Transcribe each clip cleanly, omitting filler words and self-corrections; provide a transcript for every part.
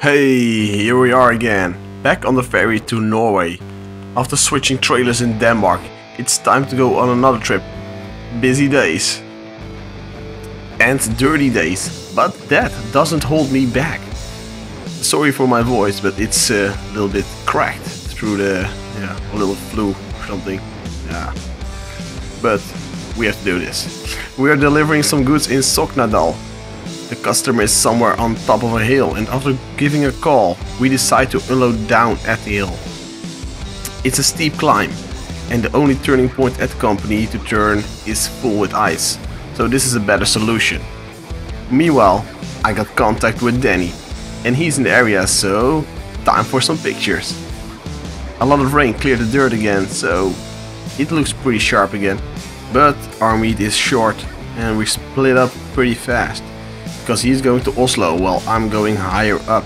Hey, here we are again, back on the ferry to Norway. After switching trailers in Denmark, it's time to go on another trip. Busy days. And dirty days, but that doesn't hold me back. Sorry for my voice, but it's a little bit cracked through the, a little flu or something. Yeah. But we have to do this. We are delivering some goods in Soknadal. The customer is somewhere on top of a hill, and after giving a call, we decide to unload down at the hill. It's a steep climb, and the only turning point at the company to turn is full with ice, so this is a better solution. Meanwhile, I got contact with Danny, and he's in the area, so time for some pictures. A lot of rain cleared the dirt again, so it looks pretty sharp again. But our meat is short, and we split up pretty fast. Because he's going to Oslo while I'm going higher up.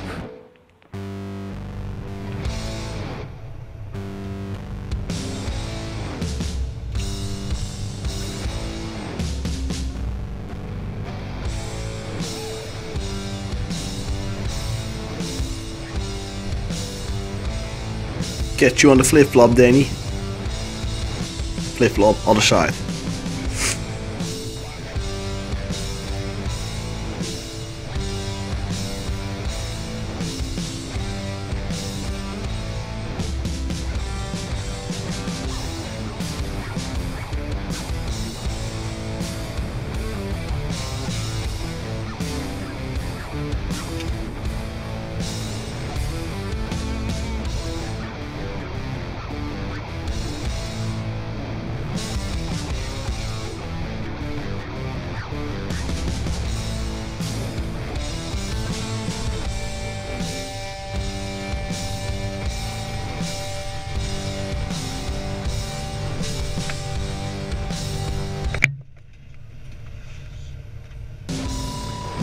Catch you on the flip-flop, Danny. Flip-flop, other side.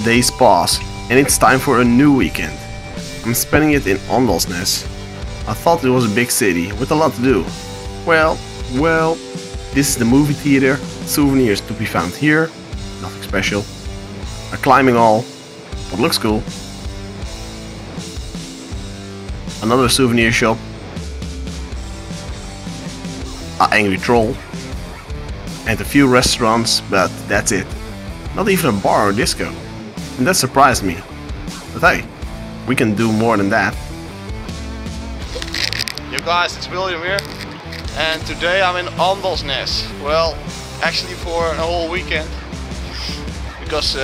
Days pass, and it's time for a new weekend. I'm spending it in Åndalsnes. I thought it was a big city with a lot to do. Well, this is the movie theater, souvenirs to be found here, nothing special. A climbing wall, what looks cool. Another souvenir shop. An angry troll. And a few restaurants, but that's it. Not even a bar or disco. And that surprised me. But hey, we can do more than that. Yo guys, it's William here. And today I'm in Åndalsnes. Well, actually for a whole weekend. Because,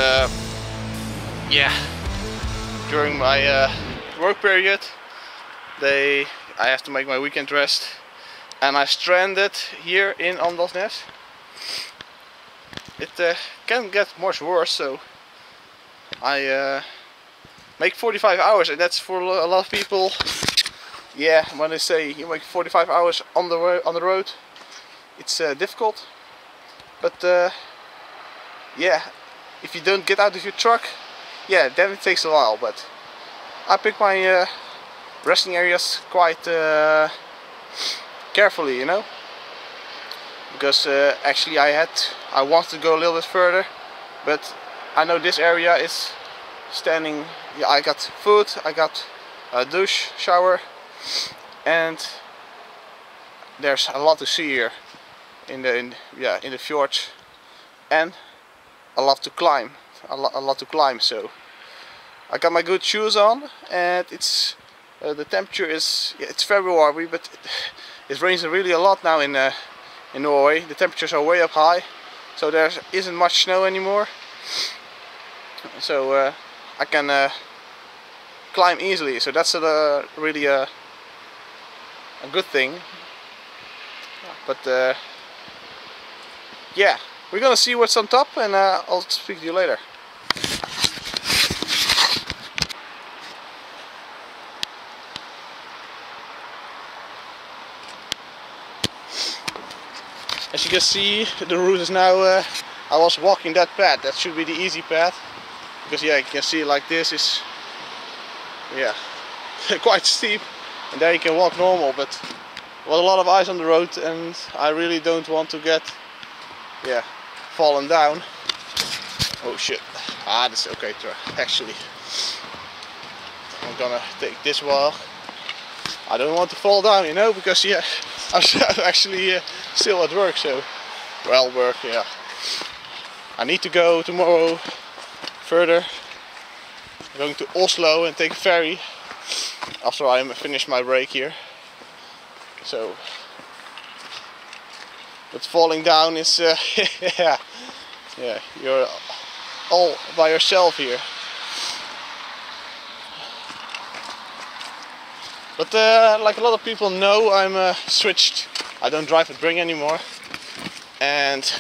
during my work period, I have to make my weekend rest. And I stranded here in Åndalsnes. It can get much worse, so I make 45 hours, and that's for a lot of people. Yeah, when they say you make 45 hours on the road, it's difficult. But yeah, if you don't get out of your truck, yeah, then it takes a while. But I pick my resting areas quite carefully, you know. Because actually I want to go a little bit further, but I know this area is standing. Yeah, I got food, I got a douche, shower, and there's a lot to see here in the fjords, and a lot to climb, a lot to climb. So I got my good shoes on, and it's the temperature is, it's February, but it rains really a lot now in Norway. The temperatures are way up high, so there isn't much snow anymore. So I can climb easily. So that's really a good thing. But yeah, we're gonna see what's on top, and I'll speak to you later. As you can see, the route is now, I was walking that path, that should be the easy path. Because yeah, you can see like this is, yeah, quite steep. And there you can walk normal, but there was a lot of ice on the road, and I really don't want to get, yeah, fallen down. Oh shit, that's okay actually. I'm gonna take this walk. I don't want to fall down, you know, because yeah, I'm actually still at work, so work, yeah. I need to go tomorrow further. I'm going to Oslo and take a ferry after I finish my break here. So, but falling down is yeah, you're all by yourself here. But like a lot of people know, I'm switched. I don't drive at Bring anymore, and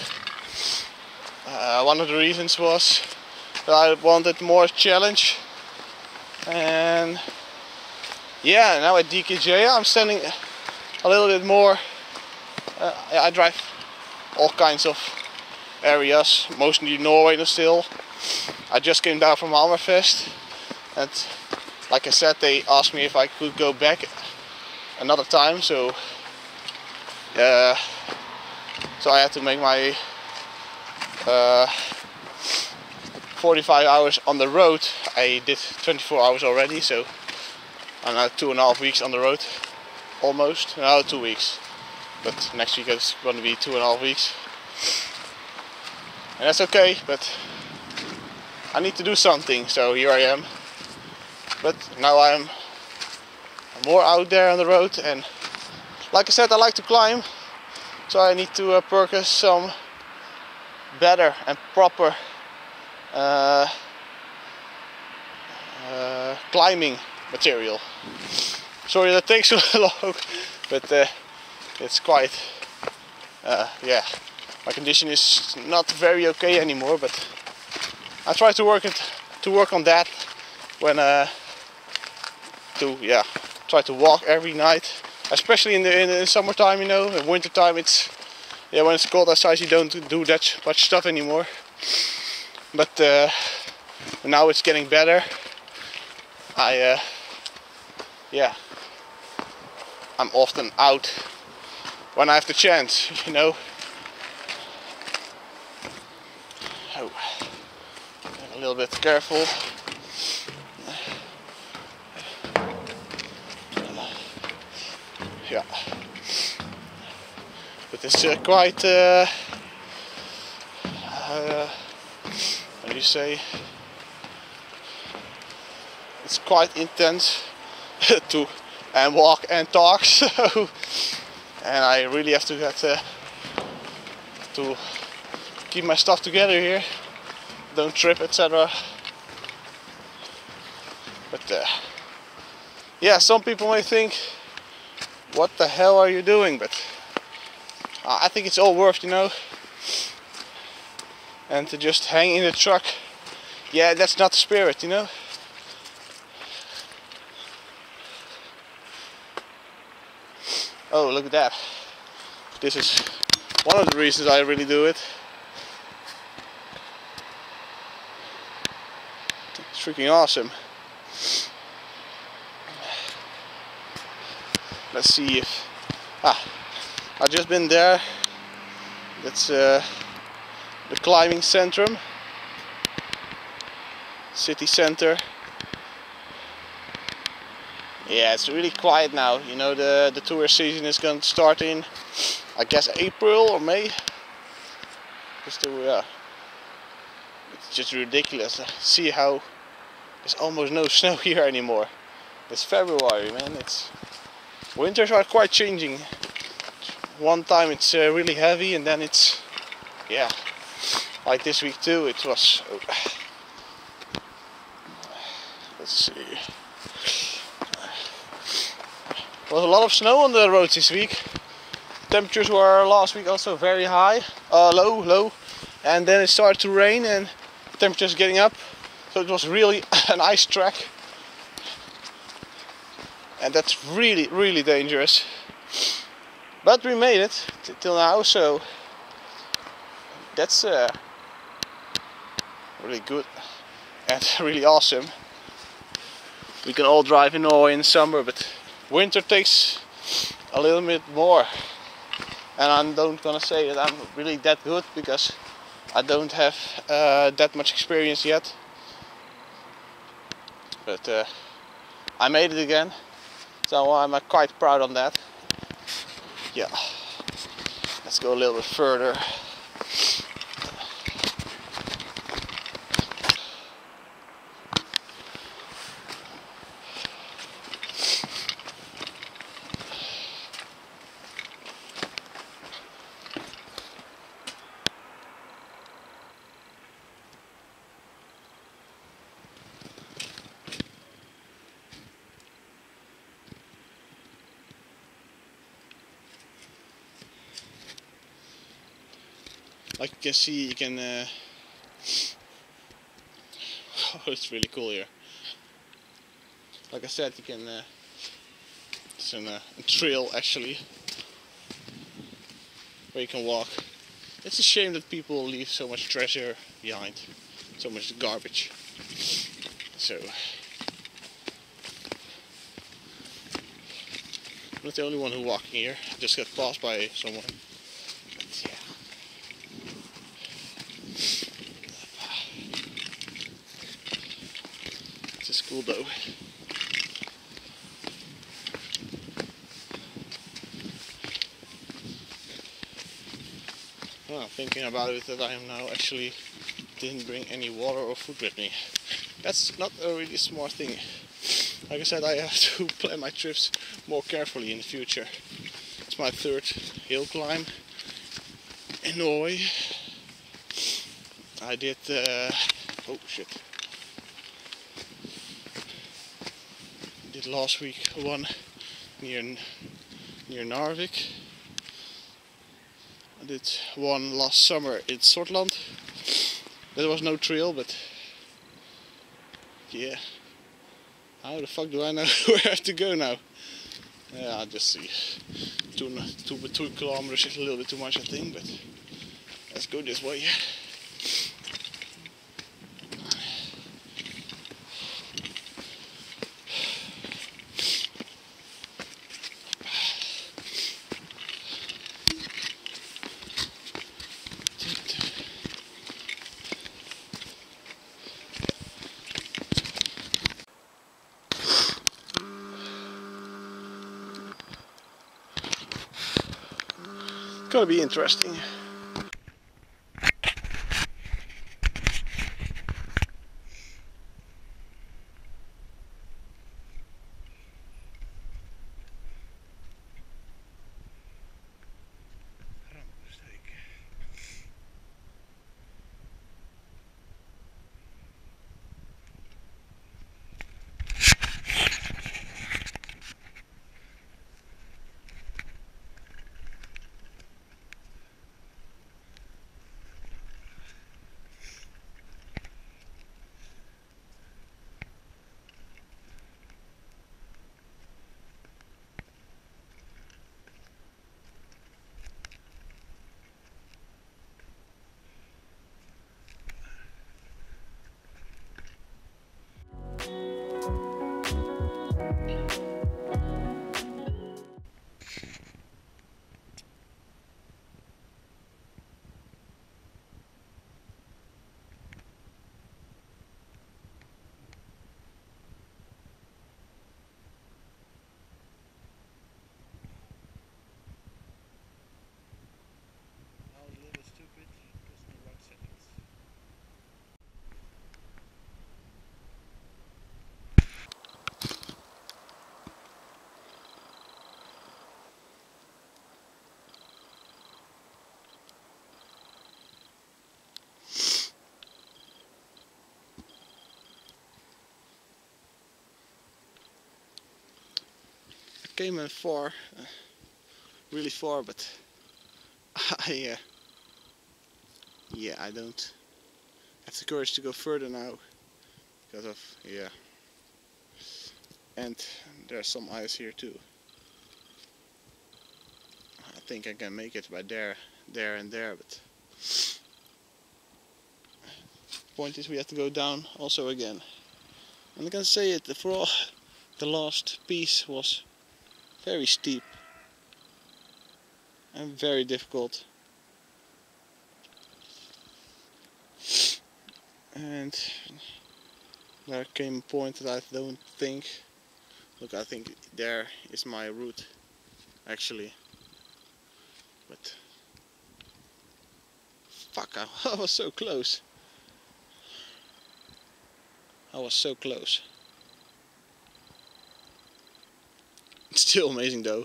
one of the reasons was that I wanted more challenge. And yeah, now at DKJ I'm standing a little bit more. I drive all kinds of areas, mostly Norway still. I just came down from Hammerfest, and like I said, they asked me if I could go back another time, so so I had to make my 45 hours on the road. I did 24 hours already, so I'm now 2.5 weeks on the road, almost. No, 2 weeks, but next week it's going to be 2.5 weeks, and that's okay. But I need to do something, so here I am. But now I'm more out there on the road, and like I said, I like to climb, so I need to purchase some better and proper climbing material. Sorry that takes so long, but it's quite yeah, my condition is not very okay anymore, but I try to work on that when try to walk every night, especially in the summertime, you know. In winter time, it's when it's cold outside, you don't do that much stuff anymore. But now it's getting better. I'm often out when I have the chance, you know. Oh, a little bit careful. Yeah, but it's quite how do you say? It's quite intense to walk and talk. So, and I really have to get to keep my stuff together here, don't trip, etc. But yeah, some people may think, what the hell are you doing? But I think it's all worth, you know. And to just hang in the truck, yeah, that's not the spirit, you know. Oh, look at that. This is one of the reasons I really do it. It's freaking awesome. Let's see if I've just been there. That's the climbing centrum, city center. Yeah, it's really quiet now. You know, the tourist season is going to start in, I guess, April or May. It's just ridiculous. See how there's almost no snow here anymore. It's February, man. Winters are quite changing. One time it's really heavy, and then it's, yeah, like this week too. It was. Let's see. There was a lot of snow on the roads this week. Temperatures were last week also very high, low, and then it started to rain and temperatures getting up. So it was really an ice track. And that's really, really dangerous. But we made it till now, so that's really good and really awesome. We can all drive in Norway in summer, but winter takes a little bit more. And I'm not gonna say that I'm really that good, because I don't have that much experience yet. But I made it again, so I'm quite proud on that. Yeah, let's go a little bit further. Like you can see, you can oh, it's really cool here. Like I said, you can it's a trail actually where you can walk. It's a shame that people leave so much treasure behind, so much garbage. So I'm not the only one who's walking here. I just got passed by someone. But yeah. This is cool though. Well, thinking about it, that I am now actually didn't bring any water or food with me. That's not a really smart thing. Like I said, I have to plan my trips more carefully in the future. It's my third hill climb in Norway. I did oh shit. Did last week one near Narvik. I did one last summer in Sortland. There was no trail, but yeah. How the fuck do I know where I have to go now? Yeah, I'll just see. 2 kilometers is a little bit too much, I think, but let's go this way. Gonna be interesting. Came in far, really far, but I don't have the courage to go further now because of and there's some ice here too. I think I can make it by there and there, but point is we have to go down also again. And I can say it, for all the last piece was very steep and very difficult, and there came a point that I don't think Look, I think there is my route actually, but fuck, I was so close. I was so close. It's still amazing though.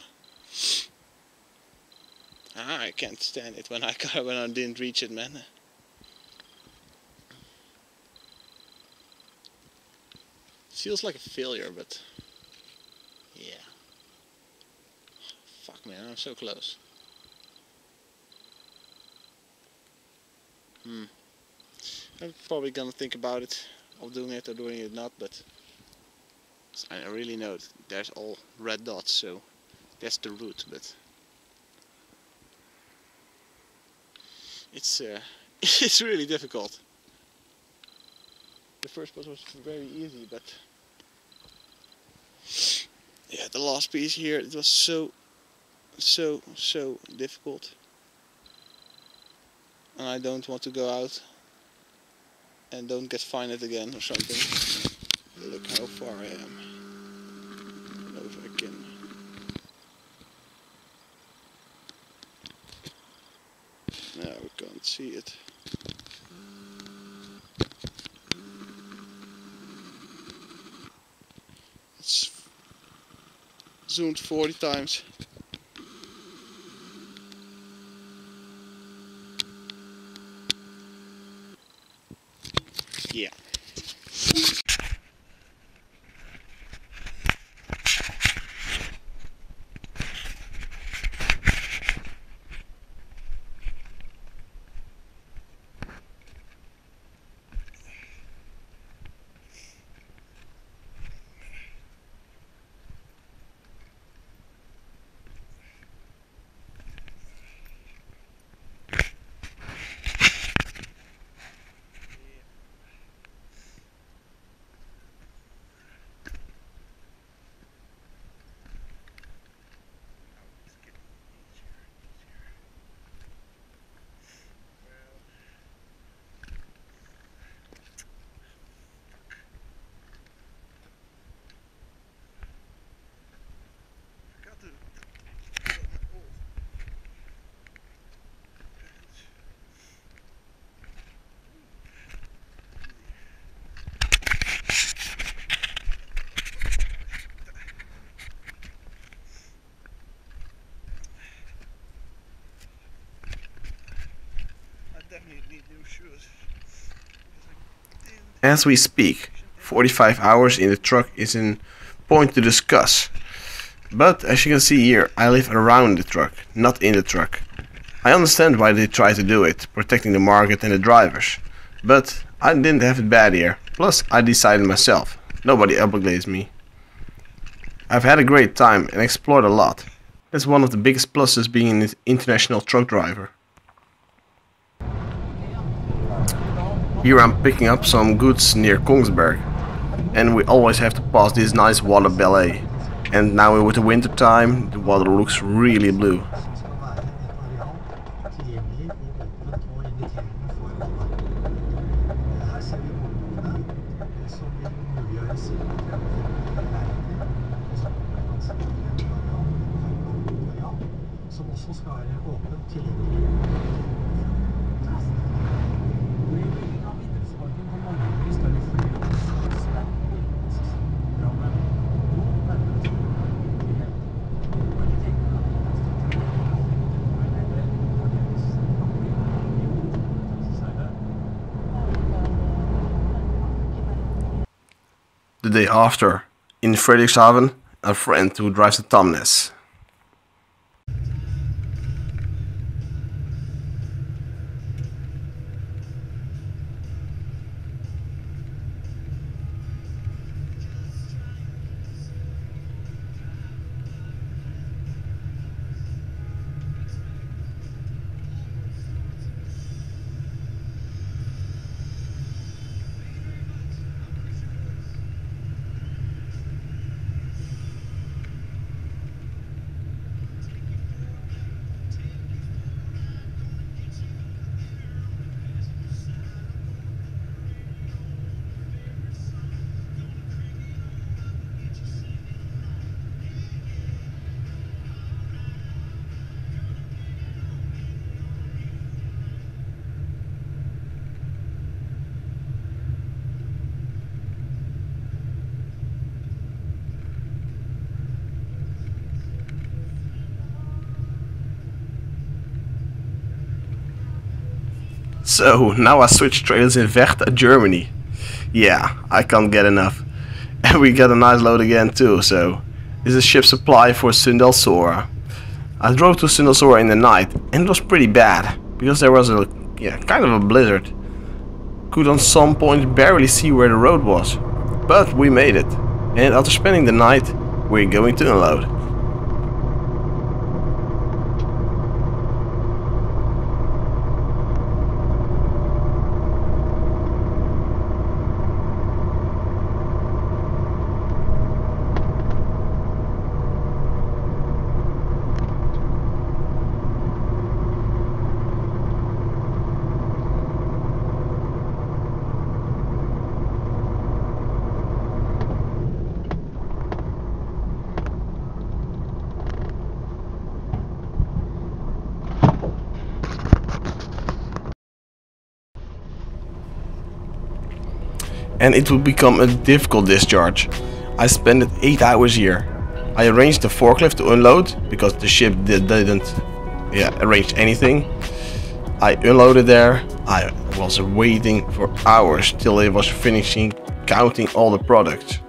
I can't stand it when I didn't reach it, man. Feels like a failure, but yeah. Fuck man, I'm so close. I'm probably gonna think about it, of doing it or doing it not, but I really know there's all red dots, so that's the route, but it's it's really difficult. The first part was very easy, but yeah, the last piece here, it was so difficult, and I don't want to go out and don't get fined again or something. Look how far I am. I don't know if I can. No, we can't see it. It's zoomed 40 times. Yeah. As we speak, 45 hours in the truck is a point to discuss. But as you can see here, I live around the truck, not in the truck. I understand why they try to do it, protecting the market and the drivers. But I didn't have it bad here. Plus, I decided myself. Nobody obligates me. I've had a great time and explored a lot. That's one of the biggest pluses being an international truck driver. Here I'm picking up some goods near Kongsberg, and we always have to pass this nice water ballet. And now with the winter time, the water looks really blue. The day after, in Frederikshavn, a friend who drives a Tomnes. So now I switched trailers in Vechta, Germany. Yeah, I can't get enough. And we got a nice load again too, so this is ship supply for Sundelsora. I drove to Sundelsora in the night and it was pretty bad, because there was a kind of a blizzard. Could on some points barely see where the road was. But we made it, and after spending the night, we're going to unload. And it would become a difficult discharge. I spent 8 hours here. I arranged the forklift to unload because the ship didn't arrange anything. I unloaded there. I was waiting for hours till it was finishing counting all the products.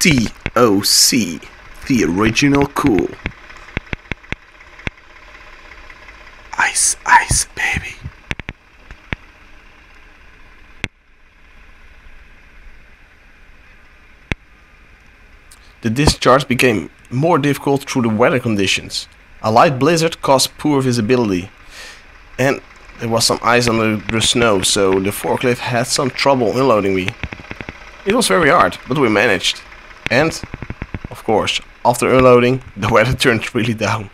TOC, the original cool. Ice, ice, baby. The discharge became more difficult through the weather conditions. A light blizzard caused poor visibility, and there was some ice under the snow, so the forklift had some trouble unloading me. It was very hard, but we managed. And, of course, after unloading, the weather turned really down.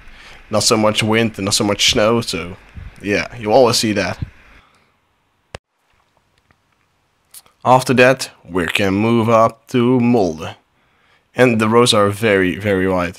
Not so much wind and not so much snow, so yeah, you always see that. After that, we can move up to Molde. And the roads are very, very wide.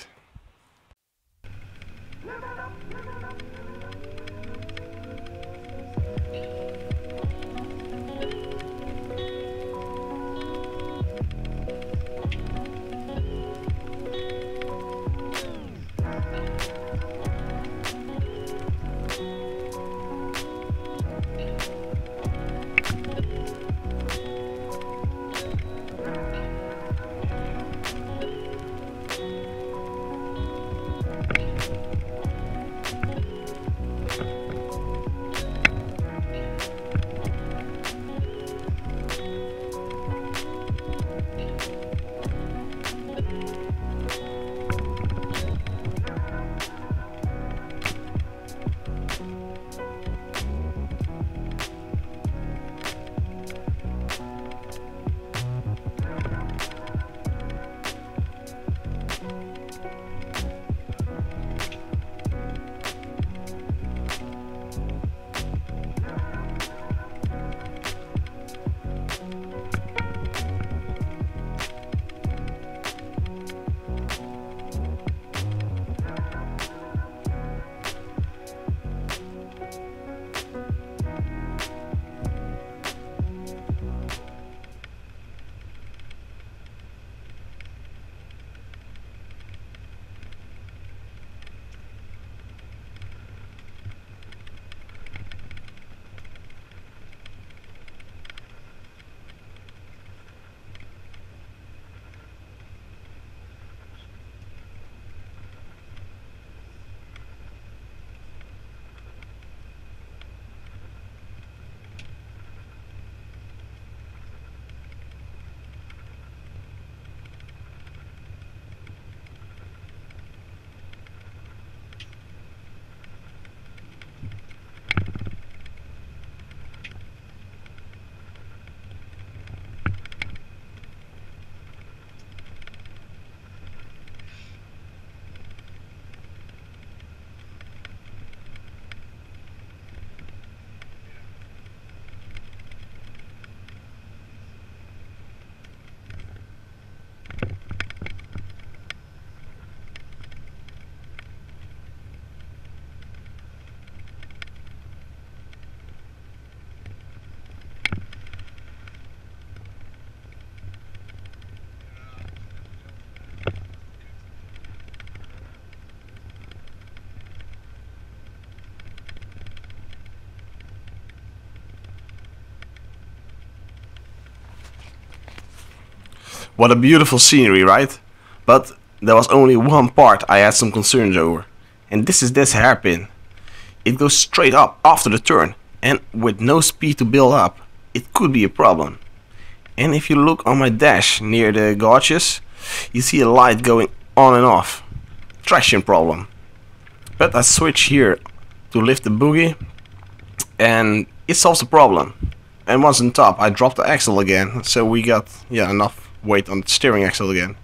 What a beautiful scenery, right? But there was only one part I had some concerns over. And this is this hairpin. It goes straight up after the turn, and with no speed to build up, it could be a problem. And if you look on my dash near the gauges, you see a light going on and off. Traction problem. But I switch here to lift the boogie, and it solves the problem. And once on top, I drop the axle again, so we got enough weight on the steering axle again.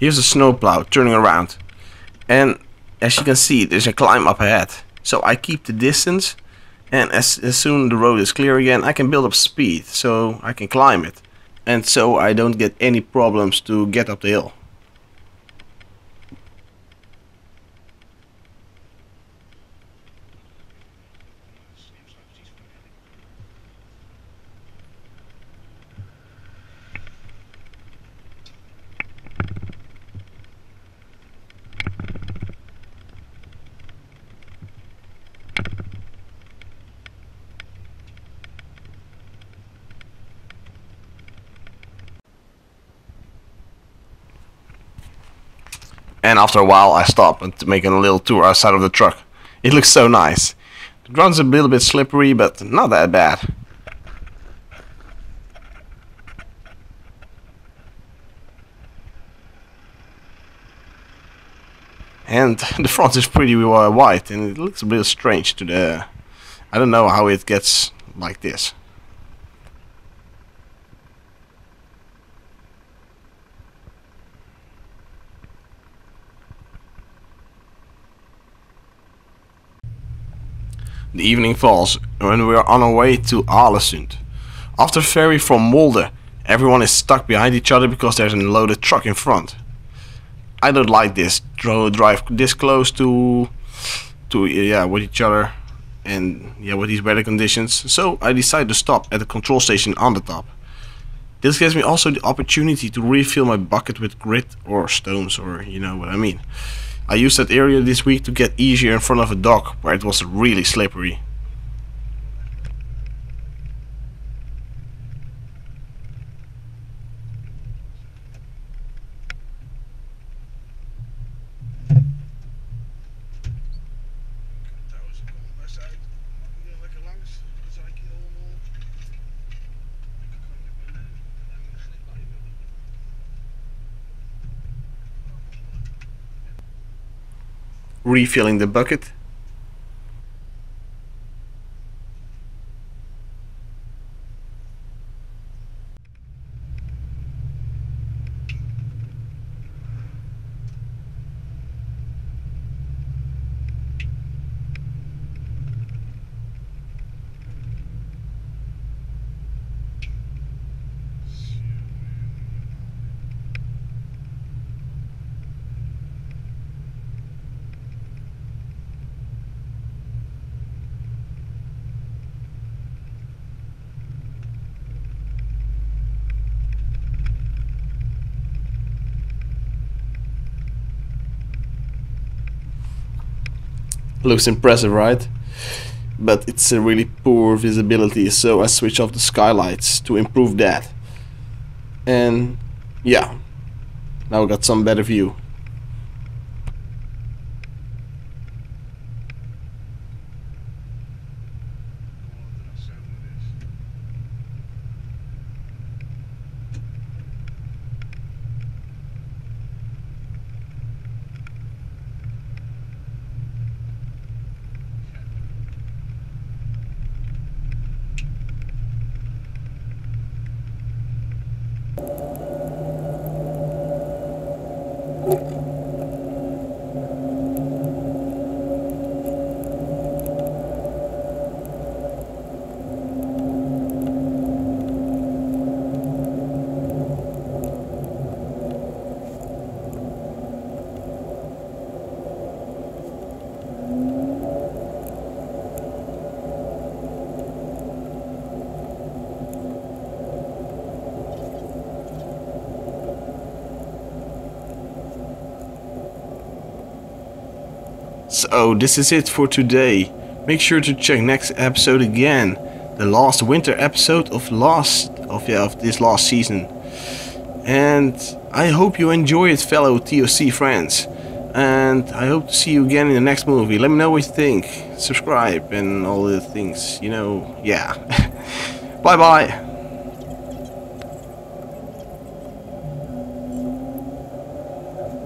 Here's a snowplow turning around, and as you can see, there's a climb up ahead. So I keep the distance, and as soon the road is clear again, I can build up speed so I can climb it, and so I don't get any problems to get up the hill. And after a while I stop and make a little tour outside of the truck. It looks so nice. The ground's a little bit slippery, but not that bad. And the front is pretty wide, and it looks a bit strange to the... I don't know how it gets like this. The evening falls when we are on our way to Alesund. After ferry from Molde, everyone is stuck behind each other because there's a loaded truck in front. I don't like this, drive this close to with each other, and with these weather conditions. So I decided to stop at the control station on the top. This gives me also the opportunity to refill my bucket with grit or stones, or you know what I mean. I used that area this week to get easier in front of a dock where it was really slippery. Refilling the bucket. Looks impressive, right? But it's a really poor visibility, so I switch off the skylights to improve that. And yeah, now we got some better view. So this is it for today. Make sure to check next episode again, the last winter episode of this last season. And I hope you enjoy it, fellow TOC friends. And I hope to see you again in the next movie. Let me know what you think. Subscribe and all the things, you know. Yeah. Bye bye.